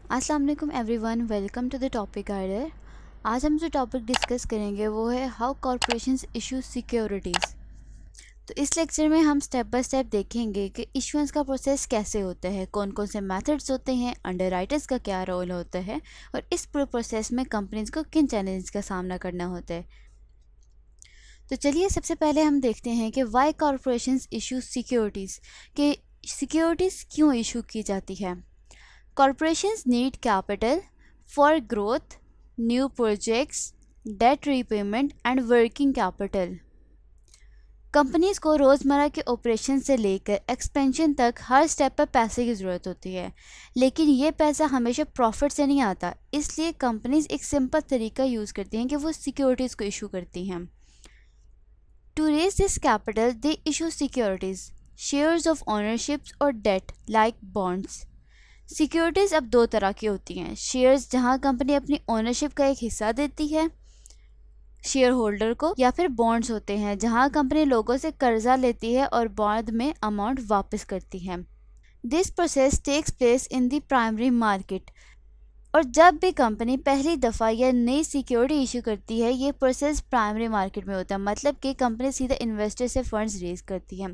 अस्सलाम वालेकुम everyone, welcome to the topic guider. आज हम जो टॉपिक डिस्कस करेंगे वो है हाउ कॉरपोरेशंस इशू सिक्योरिटीज़। तो इस लेक्चर में हम स्टेप बाय स्टेप देखेंगे कि इशुएंस का प्रोसेस कैसे होता है, कौन कौन से मेथड्स होते हैं, अंडरराइटर्स का क्या रोल होता है और इस पूरे प्रोसेस में कंपनीज को किन चैलेंजेस का सामना करना होता है। तो चलिए सबसे पहले हम देखते हैं कि वाई कॉरपोरेशंस इशू सिक्योरिटीज़, कि सिक्योरिटीज़ क्यों इशू की जाती है। Corporations need capital for growth, new projects, debt repayment and working capital. Companies को रोज़मर्रा के ऑपरेशन से लेकर एक्सपेंशन तक हर स्टेप पर पैसे की ज़रूरत होती है, लेकिन ये पैसा हमेशा प्रॉफिट से नहीं आता। इसलिए कंपनीज एक सिंपल तरीका यूज़ करती हैं कि वो सिक्योरिटीज़ को इशू करती हैं। To raise this capital they issue securities, shares of ownerships और डेट लाइक बॉन्ड्स। सिक्योरिटीज़ अब दो तरह की होती हैं, शेयर्स जहां कंपनी अपनी ओनरशिप का एक हिस्सा देती है शेयर होल्डर को, या फिर बॉन्ड्स होते हैं जहां कंपनी लोगों से कर्जा लेती है और बाद में अमाउंट वापस करती है। This process takes place in the primary market. और जब भी कंपनी पहली दफ़ा या नई सिक्योरिटी इशू करती है, ये प्रोसेस प्राइमरी मार्केट में होता है, मतलब कि कंपनी सीधा इन्वेस्टर से फंड्स रेज करती है।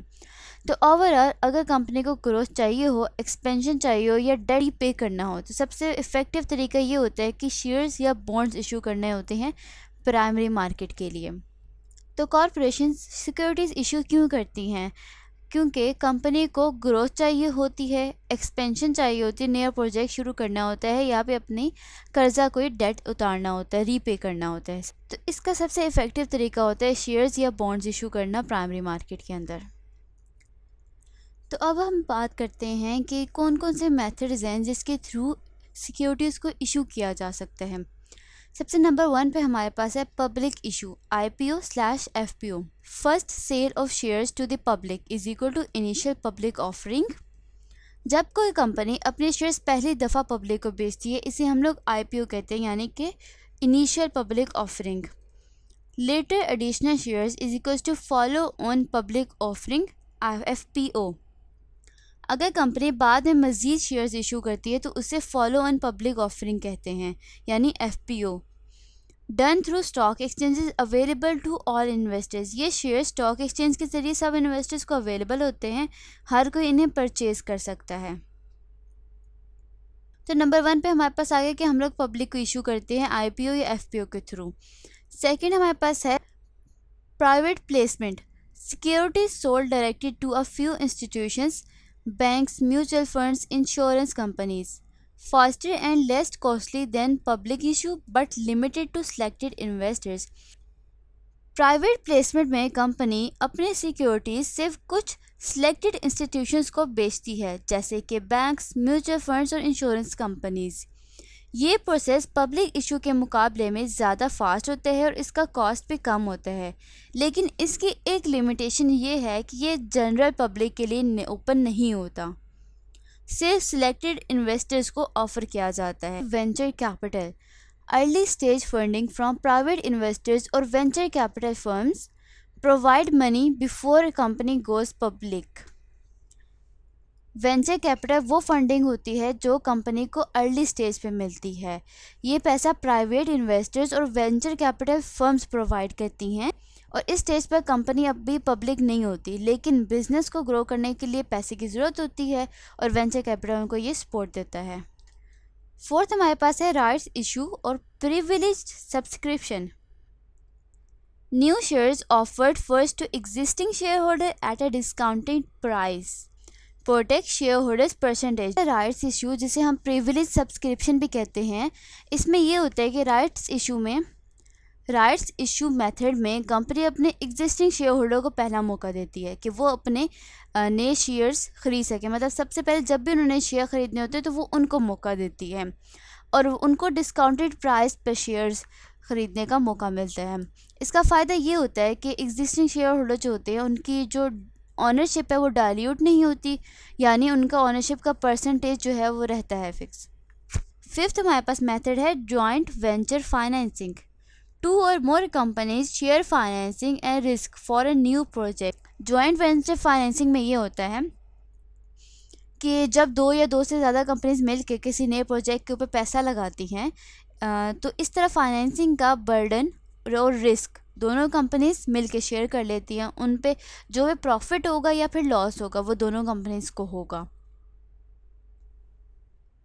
तो ओवरऑल अगर कंपनी को ग्रोथ चाहिए हो, एक्सपेंशन चाहिए हो या डेट पे करना हो, तो सबसे इफ़ेक्टिव तरीका ये होता है कि शेयर्स या बॉन्ड्स इशू करने होते हैं प्राइमरी मार्केट के लिए। तो कॉरपोरेशन सिक्योरिटीज़ इशू क्यों करती हैं? क्योंकि कंपनी को ग्रोथ चाहिए होती है, एक्सपेंशन चाहिए होती है, नया प्रोजेक्ट शुरू करना होता है या फिर अपनी कर्जा कोई डेट उतारना होता है, रीपे करना होता है। तो इसका सबसे इफ़ेक्टिव तरीका होता है शेयर्स या बॉन्ड्स इशू करना प्राइमरी मार्केट के अंदर। तो अब हम बात करते हैं कि कौन कौन से मेथड्स हैं जिसके थ्रू सिक्योरिटीज़ को इशू किया जा सकता है। सबसे नंबर 1 पे हमारे पास है public issue, IPO/FPO। First sale of shares to the public is equal to initial public offering. जब कोई कंपनी अपने शेयर्स पहली दफ़ा पब्लिक को बेचती है, इसे हम लोग IPO कहते हैं, यानी कि initial public offering. Later additional shares is equal to follow on public offering, FPO। अगर कंपनी बाद में मज़ीद शेयर्स इशू करती है तो उसे फॉलो ऑन पब्लिक ऑफरिंग कहते हैं, यानी FPO। Done through stock exchanges available to all investors. ये शेयर स्टॉक एक्सचेंज के ज़रिए सब इन्वेस्टर्स को अवेलेबल होते हैं, हर कोई इन्हें परचेज कर सकता है। तो नंबर 1 पे हमारे पास आ गया कि हम लोग पब्लिक को इशू करते हैं IPO या FPO के थ्रू। सेकेंड हमारे पास है private placement, securities sold directed to a few institutions, banks, mutual funds, insurance companies. Faster and less costly than public issue but limited to selected investors. Private placement में company अपने securities सिर्फ कुछ selected institutions को बेचती है, जैसे कि banks, mutual funds और इंश्योरेंस कंपनीज। ये प्रोसेस पब्लिक इशू के मुकाबले में ज़्यादा फास्ट होता है और इसका कॉस्ट भी कम होता है, लेकिन इसकी एक लिमिटेशन ये है कि ये जनरल पब्लिक के लिए ओपन नहीं होता, सिर्फ सिलेक्टेड इन्वेस्टर्स को ऑफर किया जाता है। Venture capital, early stage funding from private investors और venture capital firms provide money before company goes public. Venture capital वो फंडिंग होती है जो कंपनी को अर्ली स्टेज पे मिलती है। ये पैसा प्राइवेट इन्वेस्टर्स और वेंचर कैपिटल फर्म्स प्रोवाइड करती हैं और इस स्टेज पर कंपनी अब भी पब्लिक नहीं होती, लेकिन बिजनेस को ग्रो करने के लिए पैसे की ज़रूरत होती है और वेंचर कैपिटल उनको ये सपोर्ट देता है। फोर्थ हमारे पास है राइट्स इशू और privileged subscription. New shares offered first to existing share holder at a discounted price, protect share holders percentage. Rights issue, जिसे हम प्रिविलेज सब्सक्रिप्शन भी कहते हैं, इसमें यह होता है कि राइट्स इशू मेथड में कंपनी अपने एग्जिस्टिंग शेयर होल्डर को पहला मौका देती है कि वो अपने नए शेयर्स खरीद सके। मतलब सबसे पहले जब भी उन्होंने शेयर खरीदने होते हैं तो वो उनको मौका देती है और उनको डिस्काउंटेड प्राइस पर शेयर्स खरीदने का मौका मिलता है। इसका फ़ायदा ये होता है कि एग्जिस्टिंग शेयर होल्डर जो होते हैं उनकी जो ऑनरशिप है वो डाइल्यूट नहीं होती, यानी उनका ऑनरशिप का परसेंटेज जो है वो रहता है फिक्स। फिफ्थ हमारे पास मेथड है joint venture financing. 2 or more companies share financing and risk for a new project. Joint venture financing में ये होता है कि जब दो या दो से ज़्यादा कंपनीज मिल के किसी नए प्रोजेक्ट के ऊपर पैसा लगाती हैं, तो इस तरह फाइनेंसिंग का बर्डन और रिस्क दोनों कंपनीज मिल के शेयर कर लेती हैं। उन पे जो भी प्रॉफिट होगा या फिर लॉस होगा वो दोनों कंपनीज को होगा।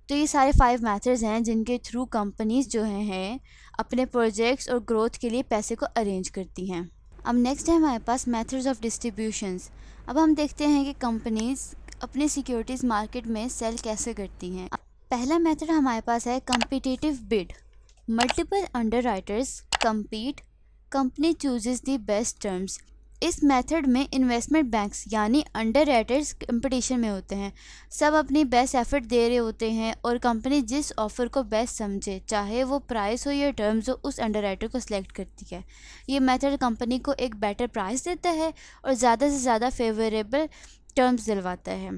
तो ये सारे 5 मेथड्स हैं जिनके थ्रू कंपनीज जो हैं अपने प्रोजेक्ट्स और ग्रोथ के लिए पैसे को अरेंज करती हैं। अब नेक्स्ट है हमारे पास मेथड्स ऑफ डिस्ट्रीब्यूशंस। अब हम देखते हैं कि कंपनीज अपनी सिक्योरिटीज़ मार्केट में सेल कैसे करती हैं। पहला मेथड हमारे पास है competitive bid. Multiple underwriters compete, company chooses the best terms. इस मेथड में इन्वेस्टमेंट बैंक्स यानी अंडरराइटर्स कंपटीशन में होते हैं। सब अपनी बेस्ट एफर्ट दे रहे होते हैं और कंपनी जिस ऑफ़र को बेस्ट समझे, चाहे वो प्राइस हो या टर्म्स हो, उस अंडरराइटर को सिलेक्ट करती है। ये मेथड कंपनी को एक बेटर प्राइस देता है और ज़्यादा से ज़्यादा फेवरेबल टर्म्स दिलवाता है।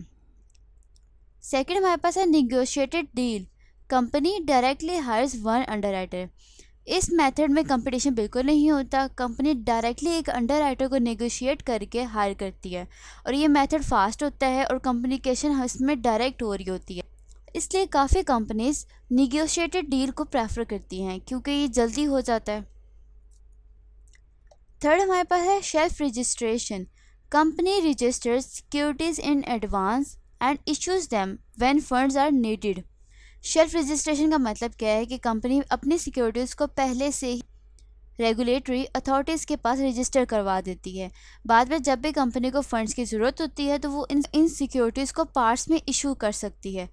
सेकेंड हमारे पास है negotiated deal. Company directly hires one underwriter. इस मेथड में कंपटीशन बिल्कुल नहीं होता। कंपनी डायरेक्टली एक अंडरराइटर को नेगोशिएट करके हायर करती है और ये मेथड फास्ट होता है और कम्युनिकेशन इसमें डायरेक्ट हो रही होती है। इसलिए काफ़ी कंपनीज निगोशिएटेड डील को प्रेफर करती हैं क्योंकि ये जल्दी हो जाता है। थर्ड हमारे पास है shelf registration. Company registers securities in advance and issues them when funds are needed. Shelf registration का मतलब क्या है कि कंपनी अपनी सिक्योरिटीज़ को पहले से ही रेगुलेटरी अथॉरिटीज़ के पास रजिस्टर करवा देती है। बाद में जब भी कंपनी को फंड्स की ज़रूरत होती है तो वो इन सिक्योरिटीज़ को पार्ट्स में इशू कर सकती है।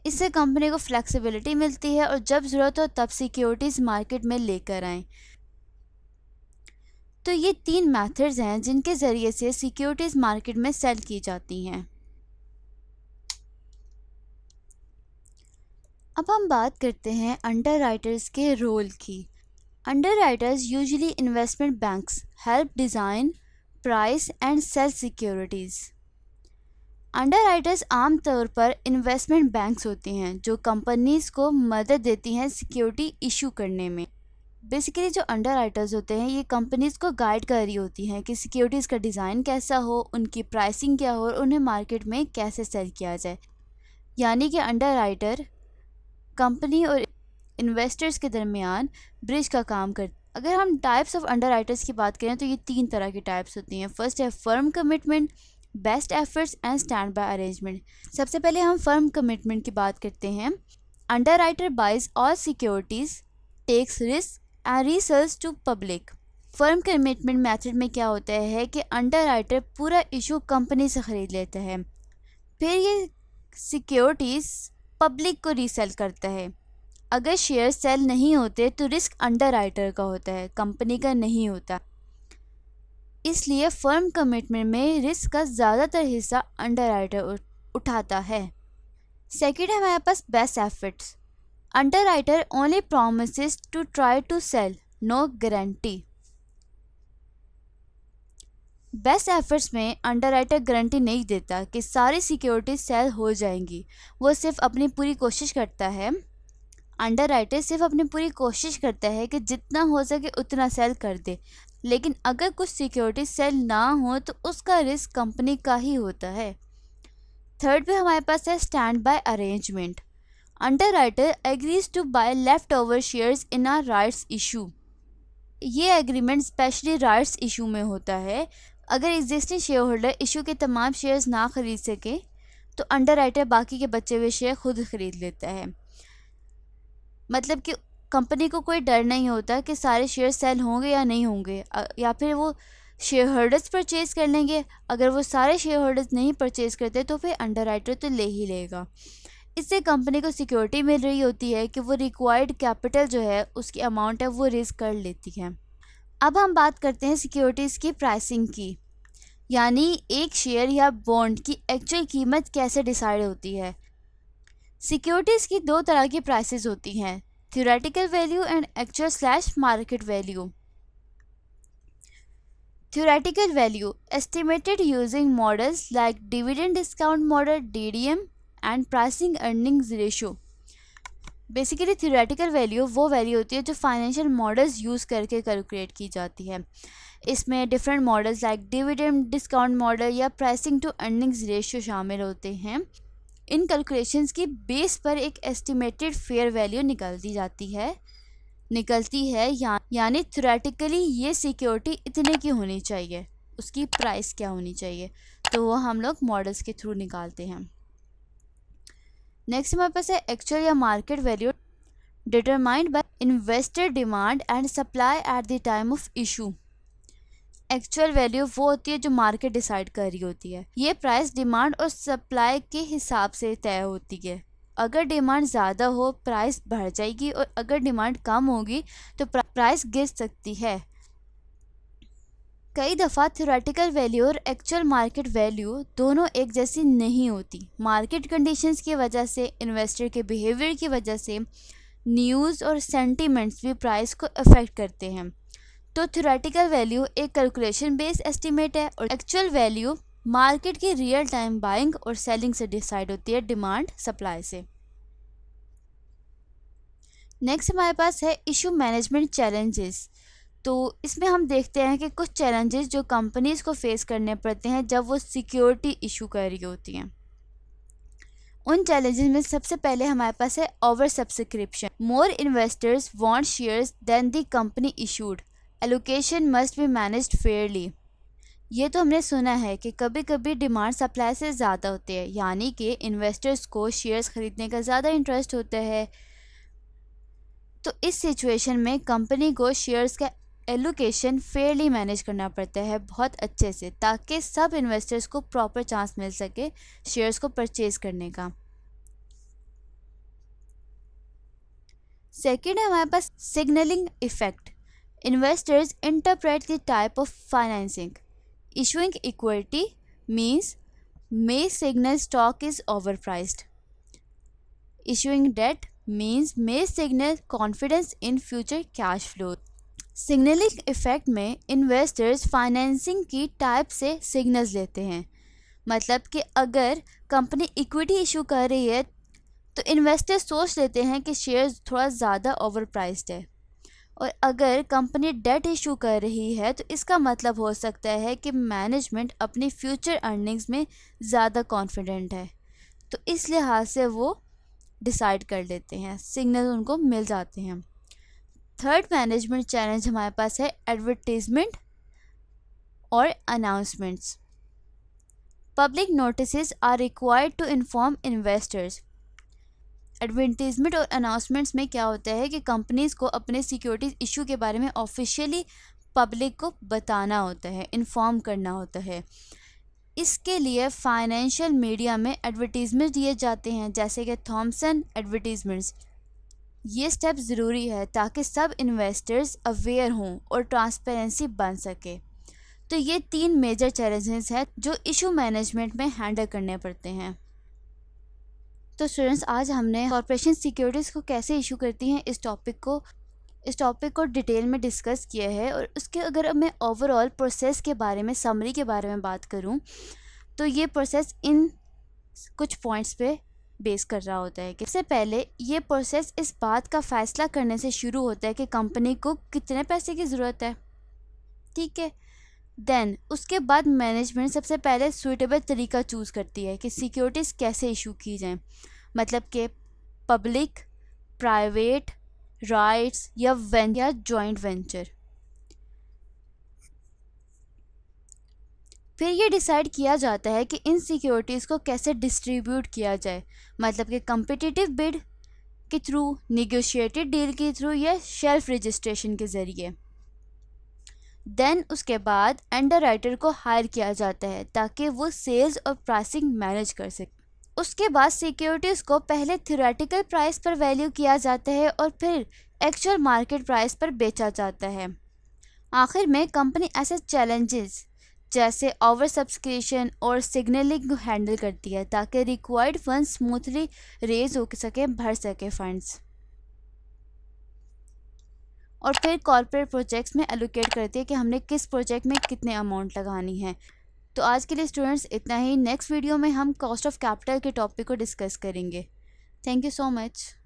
इससे कंपनी को फ्लेक्सिबिलिटी मिलती है और जब ज़रूरत हो तब सिक्योरिटीज़ मार्केट में लेकर आएँ। तो ये 3 मेथड्स हैं जिनके ज़रिए से सिक्योरिटीज़ मार्केट में सेल की जाती हैं। अब हम बात करते हैं अंडरराइटर्स के रोल की। Underwriters usually investment banks help design, price and sell securities. Underwriters आमतौर पर इन्वेस्टमेंट बैंक्स होते हैं जो कंपनीज को मदद देती हैं सिक्योरिटी इशू करने में। बेसिकली जो अंडरराइटर्स होते हैं ये कंपनीज को गाइड कर रही होती हैं कि सिक्योरिटीज़ का डिज़ाइन कैसा हो, उनकी प्राइसिंग क्या हो और उन्हें मार्केट में कैसे सेल किया जाए। यानी कि अंडरराइटर कंपनी और इन्वेस्टर्स के दरमियान ब्रिज का काम कर। अगर हम टाइप्स ऑफ अंडरराइटर्स की बात करें तो ये 3 तरह की टाइप्स होती हैं। फर्स्ट है firm commitment, best efforts and stand by arrangement. सबसे पहले हम फर्म कमिटमेंट की बात करते हैं। Underwriter buys all securities, takes risk and resells to public. Firm commitment method में क्या होता है कि अंडरराइटर पूरा इशू कंपनी से ख़रीद लेता है, फिर ये सिक्योरिटीज़ पब्लिक को रीसेल करता है। अगर शेयर सेल नहीं होते तो रिस्क अंडरराइटर का होता है, कंपनी का नहीं होता। इसलिए फर्म कमिटमेंट में रिस्क का ज़्यादातर हिस्सा अंडरराइटर उठाता है। सेकेंड है हमारे पास best efforts. Underwriter only promises to try to sell, no guarantee. Best efforts में अंडरराइटर गारंटी नहीं देता कि सारी सिक्योरिटी सेल हो जाएंगी, वो सिर्फ अपनी पूरी कोशिश करता है। अंडरराइटर सिर्फ अपनी पूरी कोशिश करता है कि जितना हो सके उतना सेल कर दे, लेकिन अगर कुछ सिक्योरिटी सेल ना हो तो उसका रिस्क कंपनी का ही होता है। थर्ड पे हमारे पास है stand by arrangement. Underwriter agrees to buy left over shares in a rights issue. ये एग्रीमेंट स्पेशली राइट्स इशू में होता है। अगर एग्जिस्टिंग शेयर होल्डर इशू के तमाम शेयर्स ना खरीद सके तो अंडरराइटर बाकी के बचे हुए शेयर खुद खरीद लेता है। मतलब कि कंपनी को कोई डर नहीं होता कि सारे शेयर सेल होंगे या नहीं होंगे, या फिर वो शेयर होल्डर्स परचेज़ कर लेंगे। अगर वो सारे शेयर होल्डर्स नहीं परचेज़ करते तो फिर अंडरराइटर तो ले ही लेगा। इससे कंपनी को सिक्योरिटी मिल रही होती है कि वो रिक्वायर्ड कैपिटल जो है उसकी अमाउंट है वो रेज़ कर लेती है। अब हम बात करते हैं सिक्योरिटीज़ की प्राइसिंग की, यानी एक शेयर या बॉन्ड की एक्चुअल कीमत कैसे डिसाइड होती है। सिक्योरिटीज़ की 2 तरह की प्राइसेस होती हैं, theoretical value and actual / market value. Theoretical value estimated using models like dividend discount model DDM and pricing earnings ratio. Basically theoretical value वो वैल्यू होती है जो फाइनेंशियल मॉडल्स यूज़ करके कैलकुलेट की जाती है। इसमें different models like dividend discount model या प्राइसिंग टू अर्निंग्स रेशियो शामिल होते हैं। इन कैलकुलेशंस की बेस पर एक एस्टिमेटेड फेयर वैल्यू निकलती है यानी थ्योरेटिकली ये सिक्योरिटी इतने की होनी चाहिए, उसकी प्राइस क्या होनी चाहिए, तो वो हम लोग मॉडल्स के थ्रू निकालते हैं। नेक्स्ट हमारे पास है एक्चुअल या market value determined by investor demand and supply at the time of issue. Actual value वो होती है जो मार्केट डिसाइड कर रही होती है। ये प्राइस डिमांड और सप्लाई के हिसाब से तय होती है। अगर डिमांड ज़्यादा हो प्राइस बढ़ जाएगी और अगर डिमांड कम होगी तो प्राइस गिर सकती है। कई दफ़ा थ्योरेटिकल वैल्यू और एक्चुअल मार्केट वैल्यू दोनों एक जैसी नहीं होती। मार्केट कंडीशंस की वजह से, इन्वेस्टर के बिहेवियर की वजह से, न्यूज़ और सेंटीमेंट्स भी प्राइस को अफेक्ट करते हैं। तो थ्योरेटिकल वैल्यू एक कैलकुलेशन बेस्ड एस्टिमेट है और एक्चुअल वैल्यू मार्केट की रियल टाइम बाइंग और सेलिंग से डिसाइड होती है, डिमांड सप्लाई से। नेक्स्ट हमारे पास है इशू मैनेजमेंट चैलेंजेस। तो इसमें हम देखते हैं कि कुछ चैलेंजेस जो कंपनीज को फेस करने पड़ते हैं जब वो सिक्योरिटी इशू कर रही होती हैं। उन चैलेंजेस में सबसे पहले हमारे पास है over subscription. More investors want shares then the company issued, allocation must be managed fairly. ये तो हमने सुना है कि कभी कभी डिमांड सप्लाई से ज़्यादा होती है, यानी कि इन्वेस्टर्स को शेयर्स खरीदने का ज़्यादा इंटरेस्ट होता है। तो इस सिचुएशन में कंपनी को शेयर्स का एलोकेशन फेयरली मैनेज करना पड़ता है बहुत अच्छे से, ताकि सब इन्वेस्टर्स को प्रॉपर चांस मिल सके शेयर्स को परचेज करने का। सेकेंड है हमारे पास signalling effect. Investors interpret the type of financing. Issuing equity means may signal stock is overpriced. Issuing debt means may signal confidence in future cash flow. Signaling effect में investors financing की type से signals लेते हैं। मतलब कि अगर company equity issue कर रही है तो इन्वेस्टर्स सोच लेते हैं कि शेयर्स थोड़ा ज़्यादा ओवरप्राइस्ड है, और अगर कंपनी डेट इशू कर रही है तो इसका मतलब हो सकता है कि मैनेजमेंट अपनी फ्यूचर अर्निंग्स में ज़्यादा कॉन्फिडेंट है, तो इस लिहाज से वो डिसाइड कर लेते हैं, सिग्नल उनको मिल जाते हैं। थर्ड मैनेजमेंट चैलेंज हमारे पास है एडवर्टीजमेंट और announcements. Public notices are required to inform investors. Advertisement और अनाउंसमेंट्स में क्या होता है कि कंपनीज को अपने सिक्योरिटीज इशू के बारे में ऑफिशियली पब्लिक को बताना होता है, इन्फॉर्म करना होता है। इसके लिए फाइनेंशियल मीडिया में एडवर्टीजमेंट दिए जाते हैं, जैसे कि थॉमसन एडवर्टीजमेंट्स। ये स्टेप ज़रूरी है ताकि सब इन्वेस्टर्स अवेयर हों और ट्रांसपेरेंसी बन सके। तो ये 3 मेजर चैलेंजेस हैं जो इशू मैनेजमेंट में हैंडल करने पड़ते हैं। तो स्टूडेंट्स, आज हमने कॉर्पोरेशन सिक्योरिटीज़ को कैसे इशू करती हैं इस टॉपिक को डिटेल में डिस्कस किया है। और उसके अगर मैं ओवरऑल प्रोसेस के बारे में, समरी के बारे में बात करूं, तो ये प्रोसेस इन कुछ पॉइंट्स पे बेस कर रहा होता है कि सबसे पहले ये प्रोसेस इस बात का फ़ैसला करने से शुरू होता है कि कंपनी को कितने पैसे की ज़रूरत है, ठीक है। देन उसके बाद मैनेजमेंट सबसे पहले सूटेबल तरीका चूज़ करती है कि सिक्योरिटीज़ कैसे इशू की जाएं, मतलब कि पब्लिक, प्राइवेट, राइट्स या जॉइंट वेंचर। फिर ये डिसाइड किया जाता है कि इन सिक्योरिटीज़ को कैसे डिस्ट्रीब्यूट किया जाए, मतलब कि कम्पिटिटिव बिड के थ्रू, नेगोशिएटेड डील के थ्रू या शेल्फ रजिस्ट्रेशन के ज़रिए। देन उसके बाद अंडरराइटर को हायर किया जाता है ताकि वो सेल्स और प्राइसिंग मैनेज कर सके। उसके बाद सिक्योरिटीज़ को पहले थ्योरेटिकल प्राइस पर वैल्यू किया जाता है और फिर एक्चुअल मार्केट प्राइस पर बेचा जाता है। आखिर में कंपनी ऐसे चैलेंजेस जैसे ओवर सब्सक्रिप्शन और सिग्नलिंग को हैंडल करती है ताकि रिक्वायर्ड फंड्स स्मूथली रेज हो सके, भर सके फंड्स, और फिर कॉर्पोरेट प्रोजेक्ट्स में एलोकेट करती है कि हमने किस प्रोजेक्ट में कितने अमाउंट लगानी है। तो आज के लिए स्टूडेंट्स इतना ही। नेक्स्ट वीडियो में हम कॉस्ट ऑफ कैपिटल के टॉपिक को डिस्कस करेंगे। Thank you so much.